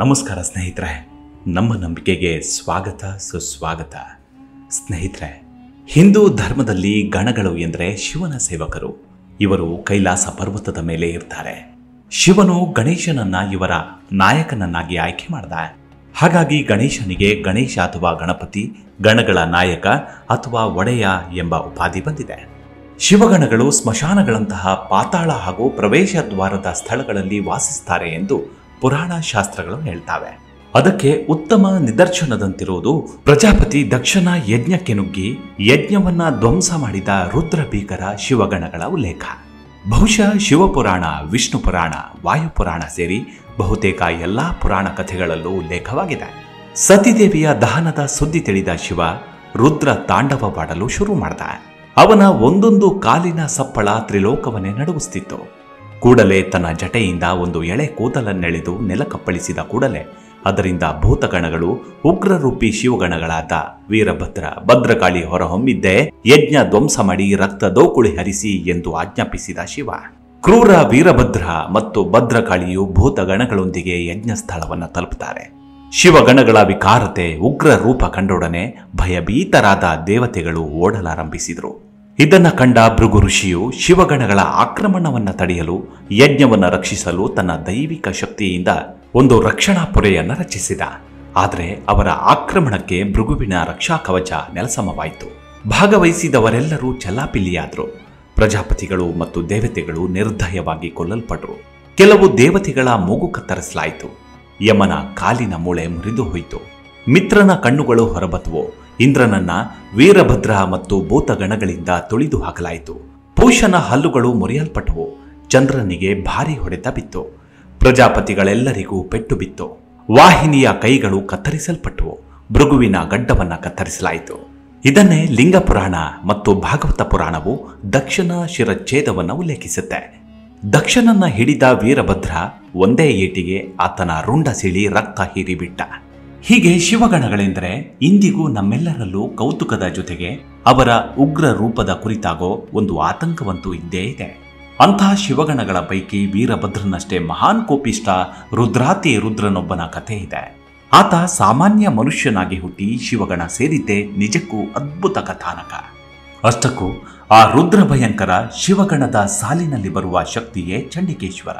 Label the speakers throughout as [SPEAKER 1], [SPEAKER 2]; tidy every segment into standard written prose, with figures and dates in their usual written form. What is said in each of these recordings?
[SPEAKER 1] ನಮಸ್ಕಾರ ಸ್ನೇಹಿತರೆ, ನಮ್ಮ ನಂಬಿಕೆಗೆ ಸ್ವಾಗತ ಸುಸ್ವಾಗತ. ಸ್ನೇಹಿತರೆ, ಹಿಂದೂ ಧರ್ಮದಲ್ಲಿ ಗಣಗಳು ಎಂದರೆ ಶಿವನ ಸೇವಕರು. ಇವರು ಕೈಲಾಸ ಪರ್ವತದ ಮೇಲೆ ಇರ್ತಾರೆ. ಶಿವನು ಗಣೇಶನನ್ನ ಇವರ ನಾಯಕನನ್ನಾಗಿ ಆಯ್ಕೆ ಮಾಡಿದ. ಹಾಗಾಗಿ ಗಣೇಶನಿಗೆ ಗಣೇಶ ಅಥವಾ ಗಣಪತಿ, ಗಣಗಳ ನಾಯಕ ಅಥವಾ ಒಡೆಯ ಎಂಬ ಉಪಾಧಿ ಬಂದಿದೆ. ಶಿವಗಣಗಳು ಸ್ಮಶಾನಗಳಂತಹ ಪಾತಾಳ ಹಾಗೂ ಪ್ರವೇಶ ದ್ವಾರದ ಸ್ಥಳಗಳಲ್ಲಿ ವಾಸಿಸುತ್ತಾರೆ ಎಂದು ಪುರಾಣ ಶಾಸ್ತ್ರಗಳು ಹೇಳ್ತಾವೆ. ಅದಕ್ಕೆ ಉತ್ತಮ ನಿದರ್ಶನದಂತಿರುವುದು ಪ್ರಜಾಪತಿ ದಕ್ಷನ ಯಜ್ಞಕ್ಕೆ ನುಗ್ಗಿ ಯಜ್ಞವನ್ನ ಧ್ವಂಸ ಮಾಡಿದ ರುದ್ರ ಭೀಕರ ಶಿವಗಣಗಳ ಉಲ್ಲೇಖ. ಬಹುಶಃ ಶಿವಪುರಾಣ, ವಿಷ್ಣು ಪುರಾಣ, ವಾಯುಪುರಾಣ ಸೇರಿ ಬಹುತೇಕ ಎಲ್ಲಾ ಪುರಾಣ ಕಥೆಗಳಲ್ಲೂ ಉಲ್ಲೇಖವಾಗಿದೆ. ಸತಿದೇವಿಯ ದಹನದ ಸುದ್ದಿ ತಿಳಿದ ಶಿವ ರುದ್ರ ತಾಂಡವವಾಡಲು ಶುರು ಮಾಡಿದ. ಅವನ ಒಂದೊಂದು ಕಾಲಿನ ಸಪ್ಪಳ ತ್ರಿಲೋಕವನ್ನೇ ನಡುಗಿಸ್ತಿತ್ತು. ಕೂಡಲೇ ತನ್ನ ಜಟೆಯಿಂದ ಒಂದು ಎಳೆ ಕೂದಲನ್ನೆಳೆದು ನೆಲಕಪ್ಪಳಿಸಿದ ಕೂಡಲೇ ಅದರಿಂದ ಭೂತಗಣಗಳು ಉಗ್ರರೂಪಿ ಶಿವಗಣಗಳಾದ ವೀರಭದ್ರ, ಭದ್ರಕಾಳಿ ಹೊರಹೊಮ್ಮಿದ್ದೇ ಯಜ್ಞ ಧ್ವಂಸ ಮಾಡಿ ರಕ್ತ ದೋಕುಳಿ ಹರಿಸಿ ಎಂದು ಆಜ್ಞಾಪಿಸಿದ ಶಿವ. ಕ್ರೂರ ವೀರಭದ್ರ ಮತ್ತು ಭದ್ರಕಾಳಿಯು ಭೂತಗಣಗಳೊಂದಿಗೆ ಯಜ್ಞ ಸ್ಥಳವನ್ನು ತಲುಪುತ್ತಾರೆ. ಶಿವಗಣಗಳ ವಿಕಾರತೆ, ಉಗ್ರ ರೂಪ ಕಂಡೊಡನೆ ಭಯಭೀತರಾದ ದೇವತೆಗಳು ಓಡಲಾರಂಭಿಸಿದರು. ಇದನ್ನ ಕಂಡ ಭೃಗು ಋಷಿಯು ಶಿವಗಣಗಳ ಆಕ್ರಮಣವನ್ನು ತಡೆಯಲು, ಯಜ್ಞವನ್ನು ರಕ್ಷಿಸಲು ತನ್ನ ದೈವಿಕ ಶಕ್ತಿಯಿಂದ ಒಂದು ರಕ್ಷಣಾ ಪೊರೆಯನ್ನು ರಚಿಸಿದ. ಆದರೆ ಅವರ ಆಕ್ರಮಣಕ್ಕೆ ಭೃಗುವಿನ ರಕ್ಷಾ ಕವಚ ನೆಲಸಮವಾಯಿತು. ಭಾಗವಹಿಸಿದವರೆಲ್ಲರೂ ಚೆಲ್ಲಾಪಿಲ್ಲಿಯಾದರು. ಪ್ರಜಾಪತಿಗಳು ಮತ್ತು ದೇವತೆಗಳು ನಿರ್ದಯವಾಗಿ ಕೊಲ್ಲಲ್ಪಟ್ಟರು. ಕೆಲವು ದೇವತೆಗಳ ಮೂಗು ಕತ್ತರಿಸಲಾಯಿತು. ಯಮನ ಕಾಲಿನ ಮೂಳೆ ಮುರಿದು ಹೋಯಿತು. ಮಿತ್ರನ ಕಣ್ಣುಗಳು ಹೊರಬಂದವು. ಇಂದ್ರನನ್ನ ವೀರಭದ್ರ ಮತ್ತು ಭೂತಗಣಗಳಿಂದ ತುಳಿದು ಹಾಕಲಾಯಿತು. ಪೂಷನ ಹಲ್ಲುಗಳು ಮುರಿಯಲ್ಪಟ್ಟವು. ಚಂದ್ರನಿಗೆ ಭಾರಿ ಹೊಡೆತ ಬಿತ್ತು. ಪ್ರಜಾಪತಿಗಳೆಲ್ಲರಿಗೂ ಪೆಟ್ಟು ಬಿತ್ತು. ವಾಹಿನಿಯ ಕೈಗಳು ಕತ್ತರಿಸಲ್ಪಟ್ಟವು. ಭೃಗುವಿನ ಗಡ್ಡವನ್ನ ಕತ್ತರಿಸಲಾಯಿತು. ಇದನ್ನೇ ಲಿಂಗ ಪುರಾಣ ಮತ್ತು ಭಾಗವತ ಪುರಾಣವು ದಕ್ಷನ ಶಿರಚ್ಛೇದವನ್ನು ಉಲ್ಲೇಖಿಸುತ್ತೆ. ದಕ್ಷನನ್ನ ಹಿಡಿದ ವೀರಭದ್ರ ಒಂದೇ ಏಟಿಗೆ ಆತನ ರುಂಡ ಸಿಳಿ ರಕ್ತ ಹೀರಿಬಿಟ್ಟ. ಹೀಗೆ ಶಿವಗಣಗಳೆಂದರೆ ಇಂದಿಗೂ ನಮ್ಮೆಲ್ಲರಲ್ಲೂ ಕೌತುಕದ ಜೊತೆಗೆ ಅವರ ಉಗ್ರ ರೂಪದ ಕುರಿತಾಗೋ ಒಂದು ಆತಂಕವಂತೂ ಇದ್ದೇ ಇದೆ. ಅಂತಹ ಶಿವಗಣಗಳ ಪೈಕಿ ವೀರಭದ್ರನಷ್ಟೇ ಮಹಾನ್ ಕೋಪಿಷ್ಟ ರುದ್ರಾತಿ ರುದ್ರನೊಬ್ಬನ ಕಥೆ ಇದೆ. ಆತ ಸಾಮಾನ್ಯ ಮನುಷ್ಯನಾಗಿ ಹುಟ್ಟಿ ಶಿವಗಣ ಸೇರಿದ್ದೇ ನಿಜಕ್ಕೂ ಅದ್ಭುತ ಕಥಾನಕ. ಅಷ್ಟಕ್ಕೂ ಆ ರುದ್ರ ಭಯಂಕರ ಶಿವಗಣದ ಸಾಲಿನಲ್ಲಿ ಬರುವ ಶಕ್ತಿಯೇ ಚಂಡಿಕೇಶ್ವರ.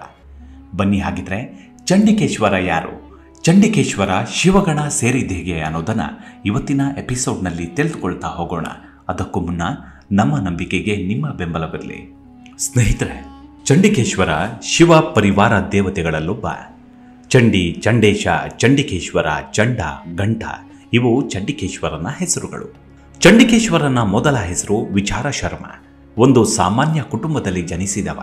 [SPEAKER 1] ಬನ್ನಿ, ಹಾಗಿದ್ರೆ ಚಂಡಿಕೇಶ್ವರ ಯಾರು, ಚಂಡಿಕೇಶ್ವರ ಶಿವಗಣ ಸೇರಿದ್ದೇಗೆ ಅನ್ನೋದನ್ನ ಇವತ್ತಿನ ಎಪಿಸೋಡ್ನಲ್ಲಿ ತಿಳಿದುಕೊಳ್ತಾ ಹೋಗೋಣ. ಅದಕ್ಕೂ ಮುನ್ನ ನಮ್ಮ ನಂಬಿಕೆಗೆ ನಿಮ್ಮ ಬೆಂಬಲವಿರಲಿ. ಸ್ನೇಹಿತರೆ, ಚಂಡಿಕೇಶ್ವರ ಶಿವ ಪರಿವಾರ ದೇವತೆಗಳಲ್ಲೊಬ್ಬ. ಚಂಡಿ, ಚಂಡೇಶ, ಚಂಡಿಕೇಶ್ವರ, ಚಂಡ, ಗಂಟ ಇವು ಚಂಡಿಕೇಶ್ವರನ ಹೆಸರುಗಳು. ಚಂಡಿಕೇಶ್ವರನ ಮೊದಲ ಹೆಸರು ವಿಚಾರ ಶರ್ಮ. ಒಂದು ಸಾಮಾನ್ಯ ಕುಟುಂಬದಲ್ಲಿ ಜನಿಸಿದವ.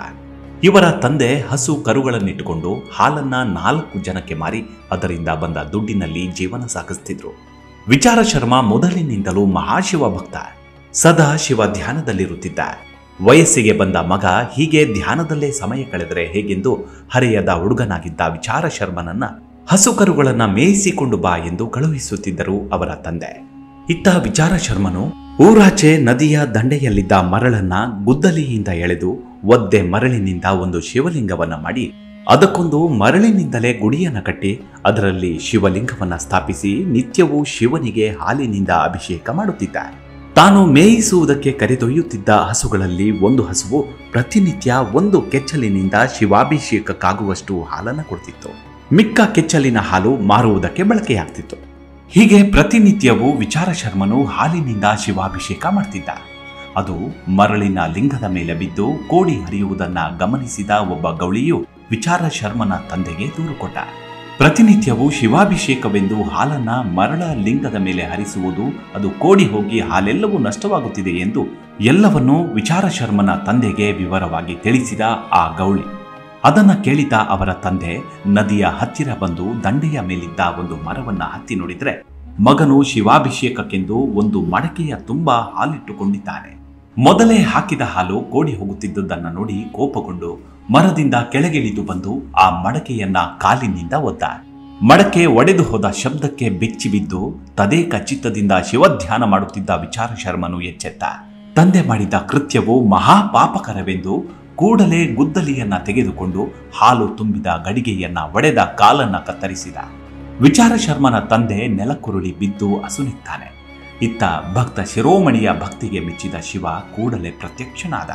[SPEAKER 1] ಇವರ ತಂದೆ ಹಸು ಕರುಗಳನ್ನಿಟ್ಟುಕೊಂಡು ಹಾಲನ್ನ 4 ಜನಕ್ಕೆ ಮಾರಿ ಅದರಿಂದ ಬಂದ ದುಡ್ಡಿನಲ್ಲಿ ಜೀವನ ಸಾಗಿಸ್ತಿದ್ರು. ವಿಚಾರ ಶರ್ಮ ಮೊದಲಿನಿಂದಲೂ ಮಹಾಶಿವ ಭಕ್ತ. ಸದಾ ಶಿವ ಧ್ಯಾನದಲ್ಲಿರುತ್ತಿದ್ದ. ವಯಸ್ಸಿಗೆ ಬಂದ ಮಗ ಹೀಗೆ ಧ್ಯಾನದಲ್ಲೇ ಸಮಯ ಕಳೆದರೆ ಹೇಗೆಂದು ಹರೆಯದ ಹುಡುಗನಾಗಿದ್ದ ವಿಚಾರ ಶರ್ಮನನ್ನ ಹಸು ಕರುಗಳನ್ನ ಮೇಯಿಸಿಕೊಂಡು ಬಾ ಎಂದು ಕಳುಹಿಸುತ್ತಿದ್ದರು ಅವರ ತಂದೆ. ಇತ್ತ ವಿಚಾರ ಶರ್ಮನು ಊರಾಚೆ ನದಿಯ ದಂಡೆಯಲ್ಲಿದ್ದ ಮರಳನ್ನ ಗುದ್ದಲಿಯಿಂದ ಎಳೆದು ಒದ್ದೆ ಮರಳಿನಿಂದ ಒಂದು ಶಿವಲಿಂಗವನ್ನ ಮಾಡಿ ಅದಕ್ಕೊಂದು ಮರಳಿನಿಂದಲೇ ಗುಡಿಯನ್ನ ಕಟ್ಟಿ ಅದರಲ್ಲಿ ಶಿವಲಿಂಗವನ್ನ ಸ್ಥಾಪಿಸಿ ನಿತ್ಯವೂ ಶಿವನಿಗೆ ಹಾಲಿನಿಂದ ಅಭಿಷೇಕ ಮಾಡುತ್ತಿದ್ದ. ತಾನು ಮೇಯಿಸುವುದಕ್ಕೆ ಕರೆದೊಯ್ಯುತ್ತಿದ್ದ ಹಸುಗಳಲ್ಲಿ ಒಂದು ಹಸುವು ಪ್ರತಿನಿತ್ಯ ಒಂದು ಕೆಚ್ಚಲಿನಿಂದ ಶಿವಾಭಿಷೇಕಕ್ಕಾಗುವಷ್ಟು ಹಾಲನ್ನು ಕೊಡ್ತಿತ್ತು. ಮಿಕ್ಕ ಕೆಚ್ಚಲಿನ ಹಾಲು ಮಾರುವುದಕ್ಕೆ ಬಳಕೆಯಾಗ್ತಿತ್ತು. ಹೀಗೆ ಪ್ರತಿನಿತ್ಯವೂ ವಿಚಾರ ಶರ್ಮನು ಹಾಲಿನಿಂದ ಶಿವಾಭಿಷೇಕ ಮಾಡ್ತಿದ್ದ. ಅದು ಮರಳಿನ ಲಿಂಗದ ಮೇಲೆ ಬಿದ್ದು ಕೋಡಿ ಹರಿಯುವುದನ್ನ ಗಮನಿಸಿದ ಒಬ್ಬ ಗೌಳಿಯು ವಿಚಾರ ಶರ್ಮನ ತಂದೆಗೆ ದೂರು ಕೊಟ್ಟ. ಪ್ರತಿನಿತ್ಯವೂ ಶಿವಾಭಿಷೇಕವೆಂದು ಹಾಲನ್ನ ಮರಳ ಲಿಂಗದ ಮೇಲೆ ಹರಿಸುವುದು, ಅದು ಕೋಡಿ ಹೋಗಿ ಹಾಲೆಲ್ಲವೂ ನಷ್ಟವಾಗುತ್ತಿದೆ ಎಂದು ಎಲ್ಲವನ್ನೂ ವಿಚಾರ ಶರ್ಮನ ತಂದೆಗೆ ವಿವರವಾಗಿ ತಿಳಿಸಿದ ಆ ಗೌಳಿ. ಅದನ್ನ ಕೇಳಿದ ಅವರ ತಂದೆ ನದಿಯ ಹತ್ತಿರ ಬಂದು ದಂಡೆಯ ಮೇಲಿದ್ದ ಒಂದು ಮರವನ್ನ ಹತ್ತಿ ನೋಡಿದ್ರೆ ಮಗನು ಶಿವಾಭಿಷೇಕಕ್ಕೆಂದು ಒಂದು ಮಡಕೆಯ ತುಂಬಾ ಹಾಲಿಟ್ಟುಕೊಂಡಿದ್ದಾನೆ. ಮೊದಲೇ ಹಾಕಿದ ಹಾಲು ಕೋಡಿ ಹೋಗುತ್ತಿದ್ದುದನ್ನು ನೋಡಿ ಕೋಪಗೊಂಡು ಮರದಿಂದ ಕೆಳಗಿಳಿದು ಬಂದು ಆ ಮಡಕೆಯನ್ನ ಕಾಲಿನಿಂದ ಒದ್ದ. ಮಡಕೆ ಒಡೆದು ಹೋದ ಶಬ್ದಕ್ಕೆ ಬೆಚ್ಚಿ ಬಿದ್ದು ತದೇಕ ಚಿತ್ತದಿಂದ ಶಿವಧ್ಯಾನ ಮಾಡುತ್ತಿದ್ದ ವಿಚಾರ ಶರ್ಮನು ಎಚ್ಚೆತ್ತ. ತಂದೆ ಮಾಡಿದ ಕೃತ್ಯವು ಮಹಾಪಾಪಕರವೆಂದು ಕೂಡಲೇ ಗುದ್ದಲಿಯನ್ನ ತೆಗೆದುಕೊಂಡು ಹಾಲು ತುಂಬಿದ ಗಡಿಗೆಯನ್ನ ಒಡೆದ ಕಾಲನ್ನ ಕತ್ತರಿಸಿದ. ವಿಚಾರ ಶರ್ಮನ ತಂದೆ ನೆಲಕ್ಕುರುಳಿ ಬಿದ್ದು ಅಸುನಿಗ್ತಾನೆ. ಇತ್ತ ಭಕ್ತ ಶಿರೋಮಣಿಯ ಭಕ್ತಿಗೆ ಮೆಚ್ಚಿದ ಶಿವ ಕೂಡಲೇ ಪ್ರತ್ಯಕ್ಷನಾದ.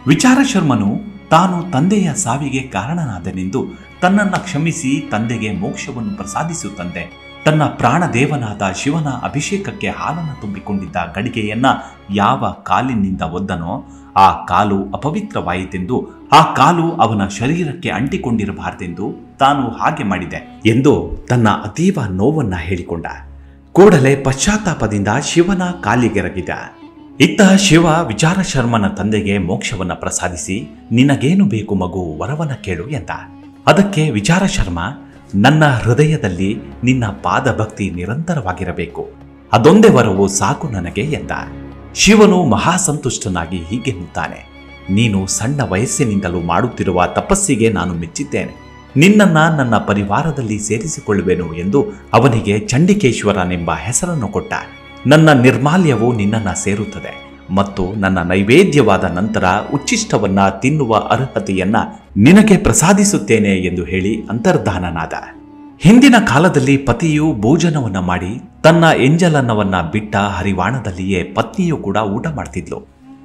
[SPEAKER 1] ವಿಚಾರ ಶರ್ಮನು ತಾನು ತಂದೆಯ ಸಾವಿಗೆ ಕಾರಣನಾದನೆಂದು ತನ್ನನ್ನು ಕ್ಷಮಿಸಿ ತಂದೆಗೆ ಮೋಕ್ಷವನ್ನು ಪ್ರಸಾದಿಸು ತಂದೆ, ತನ್ನ ಪ್ರಾಣದೇವನಾದ ಶಿವನ ಅಭಿಷೇಕಕ್ಕೆ ಹಾಲನ್ನು ತುಂಬಿಕೊಂಡಿದ್ದ ಗಡಿಗೆಯನ್ನ ಯಾವ ಕಾಲಿನಿಂದ ಒದ್ದನೋ ಆ ಕಾಲು ಅಪವಿತ್ರವಾಯಿತೆಂದು, ಆ ಕಾಲು ಅವನ ಶರೀರಕ್ಕೆ ಅಂಟಿಕೊಂಡಿರಬಾರದೆಂದು ತಾನು ಹಾಗೆ ಮಾಡಿದೆ ಎಂದು ತನ್ನ ಅತೀವ ನೋವನ್ನ ಹೇಳಿಕೊಂಡ. ಕೂಡಲೇ ಪಶ್ಚಾತ್ತಾಪದಿಂದ ಶಿವನ ಕಾಲಿಗೆರಗಿದ. ಇತ್ತ ಶಿವ ವಿಚಾರ ಶರ್ಮನ ತಂದೆಗೆ ಮೋಕ್ಷವನ್ನ ಪ್ರಸಾದಿಸಿ, ನಿನಗೇನು ಬೇಕು ಮಗು, ವರವನ್ನ ಕೇಳು ಎಂದ. ಅದಕ್ಕೆ ವಿಚಾರ ಶರ್ಮ, ನನ್ನ ಹೃದಯದಲ್ಲಿ ನಿನ್ನ ಪಾದಭಕ್ತಿ ನಿರಂತರವಾಗಿರಬೇಕು, ಅದೊಂದೇ ವರವು ಸಾಕು ನನಗೆ ಎಂದ. ಶಿವನು ಮಹಾಸಂತುಷ್ಟನಾಗಿ ಹೀಗೆನ್ನುತ್ತಾನೆ, ನೀನು ಸಣ್ಣ ವಯಸ್ಸಿನಿಂದಲೂ ಮಾಡುತ್ತಿರುವ ತಪಸ್ಸಿಗೆ ನಾನು ಮೆಚ್ಚಿದ್ದೇನೆ, ನಿನ್ನನ್ನ ನನ್ನ ಪರಿವಾರದಲ್ಲಿ ಸೇರಿಸಿಕೊಳ್ಳುವೆನು ಎಂದು ಅವನಿಗೆ ಚಂಡಿಕೇಶ್ವರನೆಂಬ ಹೆಸರನ್ನು ಕೊಟ್ಟ. ನನ್ನ ನಿರ್ಮಾಲ್ಯವು ನಿನ್ನನ್ನ ಸೇರುತ್ತದೆ ಮತ್ತು ನನ್ನ ನೈವೇದ್ಯವಾದ ನಂತರ ಉಚ್ಚಿಷ್ಟವನ್ನ ತಿನ್ನುವ ಅರ್ಹತೆಯನ್ನ ನಿನಗೆ ಪ್ರಸಾದಿಸುತ್ತೇನೆ ಎಂದು ಹೇಳಿ ಅಂತರ್ಧಾನನಾದ. ಹಿಂದಿನ ಕಾಲದಲ್ಲಿ ಪತಿಯು ಭೋಜನವನ್ನ ಮಾಡಿ ತನ್ನ ಎಂಜಲನ್ನವನ್ನ ಬಿಟ್ಟ ಹರಿವಾಣದಲ್ಲಿಯೇ ಪತ್ನಿಯೂ ಕೂಡ ಊಟ ಮಾಡ್ತಿದ್ಲು.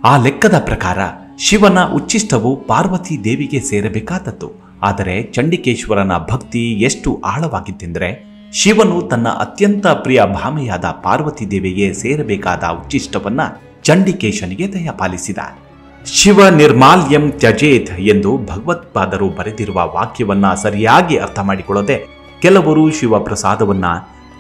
[SPEAKER 1] ಆ ಲೆಕ್ಕದ ಪ್ರಕಾರ ಶಿವನ ಉಚ್ಚಿಷ್ಟವು ಪಾರ್ವತಿ ದೇವಿಗೆ ಸೇರಬೇಕಾದದ್ದು. ಆದರೆ ಚಂಡಿಕೇಶ್ವರನ ಭಕ್ತಿ ಎಷ್ಟು ಆಳವಾಗಿತ್ತೆಂದರೆ, ಶಿವನು ತನ್ನ ಅತ್ಯಂತ ಪ್ರಿಯ ಭಾಮೆಯಾದ ಪಾರ್ವತಿ ದೇವಿಗೆ ಸೇರಬೇಕಾದ ಉಚ್ಚಿಷ್ಟವನ್ನ ಚಂಡಿಕೇಶನಿಗೆ ದಯಪಾಲಿಸಿದ. ಶಿವ ನಿರ್ಮಾಲ್ಯಂ ತ್ಯಜೇತ್ ಎಂದು ಭಗವತ್ಪಾದರು ಬರೆದಿರುವ ವಾಕ್ಯವನ್ನ ಸರಿಯಾಗಿ ಅರ್ಥ ಮಾಡಿಕೊಳ್ಳದೆ ಕೆಲವರು ಶಿವ ಪ್ರಸಾದವನ್ನ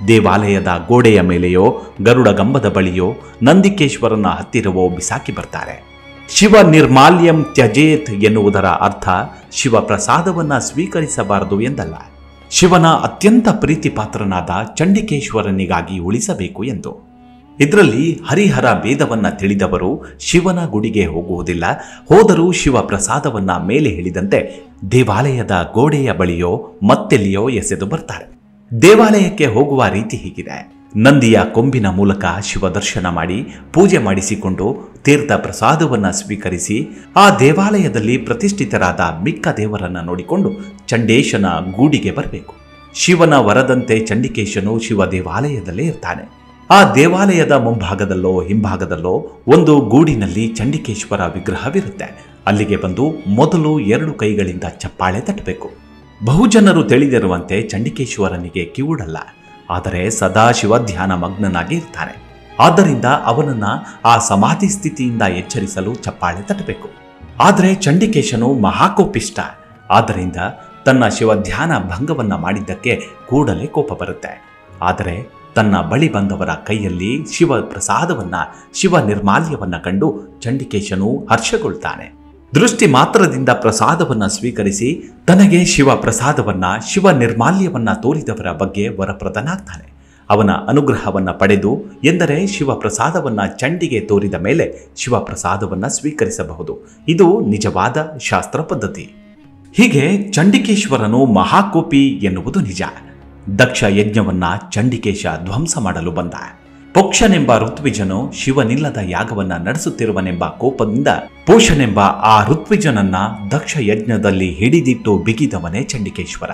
[SPEAKER 1] ದೇವಾಲಯದ ಗೋಡೆಯ ಮೇಲೆಯೋ ಗರುಡ ಗಂಬದ ಬಳಿಯೋ ನಂದಿಕೇಶ್ವರನ ಹತ್ತಿರವೋ ಬಿಸಾಕಿ ಬರ್ತಾರೆ. ಶಿವ ನಿರ್ಮಾಲ್ಯಂ ತ್ಯಜೇತ್ ಎನ್ನುವುದರ ಅರ್ಥ ಶಿವ ಪ್ರಸಾದವನ್ನ ಸ್ವೀಕರಿಸಬಾರದು ಎಂದಲ್ಲ, ಶಿವನ ಅತ್ಯಂತ ಪ್ರೀತಿಪಾತ್ರನಾದ ಚಂಡಿಕೇಶ್ವರನಿಗಾಗಿ ಉಳಿಸಬೇಕು ಎಂದು. ಇದರಲ್ಲಿ ಹರಿಹರ ಭೇದವನ್ನ ತಿಳಿದವರು ಶಿವನ ಗುಡಿಗೆ ಹೋಗುವುದಿಲ್ಲ, ಹೋದರೂ ಶಿವ ಪ್ರಸಾದವನ್ನ ಮೇಲೆ ಹೇಳಿದಂತೆ ದೇವಾಲಯದ ಗೋಡೆಯ ಬಳಿಯೋ ಮತ್ತೆಲ್ಲಿಯೋ ಎಸೆದು ಬರ್ತಾರೆ. ದೇವಾಲಯಕ್ಕೆ ಹೋಗುವ ರೀತಿ ಹೀಗಿದೆ: ನಂದಿಯ ಕೊಂಬಿನ ಮೂಲಕ ಶಿವ ದರ್ಶನ ಮಾಡಿ ಪೂಜೆ ಮಾಡಿಸಿಕೊಂಡು ತೀರ್ಥ ಪ್ರಸಾದವನ್ನ ಸ್ವೀಕರಿಸಿ ಆ ದೇವಾಲಯದಲ್ಲಿ ಪ್ರತಿಷ್ಠಿತರಾದ ಮಿಕ್ಕ ದೇವರನ್ನ ನೋಡಿಕೊಂಡು ಚಂಡೇಶನ ಗೂಡಿಗೆ ಬರಬೇಕು. ಶಿವನ ವರದಂತೆ ಚಂಡಿಕೇಶನು ಶಿವ ದೇವಾಲಯದಲ್ಲೇ ಇರ್ತಾನೆ. ಆ ದೇವಾಲಯದ ಮುಂಭಾಗದಲ್ಲೋ ಹಿಂಭಾಗದಲ್ಲೋ ಒಂದು ಗೂಡಿನಲ್ಲಿ ಚಂಡಿಕೇಶ್ವರ ವಿಗ್ರಹವಿರುತ್ತೆ. ಅಲ್ಲಿಗೆ ಬಂದು ಮೊದಲು 2 ಕೈಗಳಿಂದ ಚಪ್ಪಾಳೆ ತಟ್ಟಬೇಕು. ಬಹುಜನರು ತಿಳಿದಿರುವಂತೆ ಚಂಡಿಕೇಶ್ವರನಿಗೆ ಕಿವುಡಲ್ಲ, ಆದರೆ ಸದಾ ಶಿವಧ್ಯಾನ ಮಗ್ನನಾಗಿ ಇರ್ತಾನೆ. ಆದ್ದರಿಂದ ಅವನನ್ನ ಆ ಸಮಾಧಿ ಸ್ಥಿತಿಯಿಂದ ಎಚ್ಚರಿಸಲು ಚಪ್ಪಾಳೆ ತಟ್ಟಬೇಕು. ಆದರೆ ಚಂಡಿಕೇಶನು ಮಹಾಕೋಪಿಷ್ಟ, ಆದ್ದರಿಂದ ತನ್ನ ಶಿವಧ್ಯಾನ ಭಂಗವನ್ನ ಮಾಡಿದ್ದಕ್ಕೆ ಕೂಡಲೇ ಕೋಪ ಬರುತ್ತೆ. ಆದರೆ ತನ್ನ ಬಳಿ ಬಂದವರ ಕೈಯಲ್ಲಿ ಶಿವ ಪ್ರಸಾದವನ್ನ, ಶಿವ ನಿರ್ಮಾಲ್ಯವನ್ನ ಕಂಡು ಚಂಡಿಕೇಶನು ಹರ್ಷಗೊಳ್ತಾನೆ. ದೃಷ್ಟಿ ಮಾತ್ರದಿಂದ ಪ್ರಸಾದವನ್ನ ಸ್ವೀಕರಿಸಿ ತನಗೆ ಶಿವ ಪ್ರಸಾದವನ್ನ, ಶಿವ ನಿರ್ಮಾಲ್ಯವನ್ನ ತೋರಿದವರ ಬಗ್ಗೆ ವರಪ್ರದನಾಗ್ತಾನೆ. ಅವನ ಅನುಗ್ರಹವನ್ನ ಪಡೆದು ಎಂದರೆ ಶಿವ ಪ್ರಸಾದವನ್ನ ಚಂಡಿಗೆ ತೋರಿದ ಮೇಲೆ ಶಿವ ಪ್ರಸಾದವನ್ನ ಸ್ವೀಕರಿಸಬಹುದು. ಇದು ನಿಜವಾದ ಶಾಸ್ತ್ರ ಪದ್ಧತಿ. ಹೀಗೆ ಚಂಡಿಕೇಶ್ವರನು ಮಹಾಕೋಪಿ ಎನ್ನುವುದು ನಿಜ. ದಕ್ಷ ಯಜ್ಞವನ್ನ ಚಂಡಿಕೇಶ ಧ್ವಂಸ ಮಾಡಲು ಬಂದ. ಪೋಕ್ಷನೆಂಬ ಋತ್ವಿಜನು ಶಿವನಿಲ್ಲದ ಯಾಗವನ್ನ ನಡೆಸುತ್ತಿರುವನೆಂಬ ಕೋಪದಿಂದ ಪೋಷನೆಂಬ ಆ ಋತ್ವಿಜನನ್ನ ದಕ್ಷ ಯಜ್ಞದಲ್ಲಿ ಹಿಡಿದಿಟ್ಟು ಬಿಗಿದವನೇ ಚಂಡಿಕೇಶ್ವರ.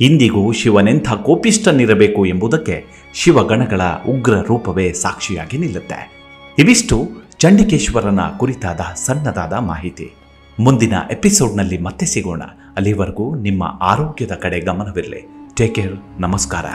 [SPEAKER 1] ಇಂದಿಗೂ ಶಿವನೆಂಥ ಕೋಪಿಷ್ಟನಿರಬೇಕು ಎಂಬುದಕ್ಕೆ ಶಿವಗಣಗಳ ಉಗ್ರ ರೂಪವೇ ಸಾಕ್ಷಿಯಾಗಿ ನಿಲ್ಲುತ್ತೆ. ಇವಿಷ್ಟು ಚಂಡಿಕೇಶ್ವರನ ಕುರಿತಾದ ಸಣ್ಣದಾದ ಮಾಹಿತಿ. ಮುಂದಿನ ಎಪಿಸೋಡ್ನಲ್ಲಿ ಮತ್ತೆ ಸಿಗೋಣ. ಅಲ್ಲಿವರೆಗೂ ನಿಮ್ಮ ಆರೋಗ್ಯದ ಕಡೆ ಗಮನವಿರಲಿ. Take care. ನಮಸ್ಕಾರ.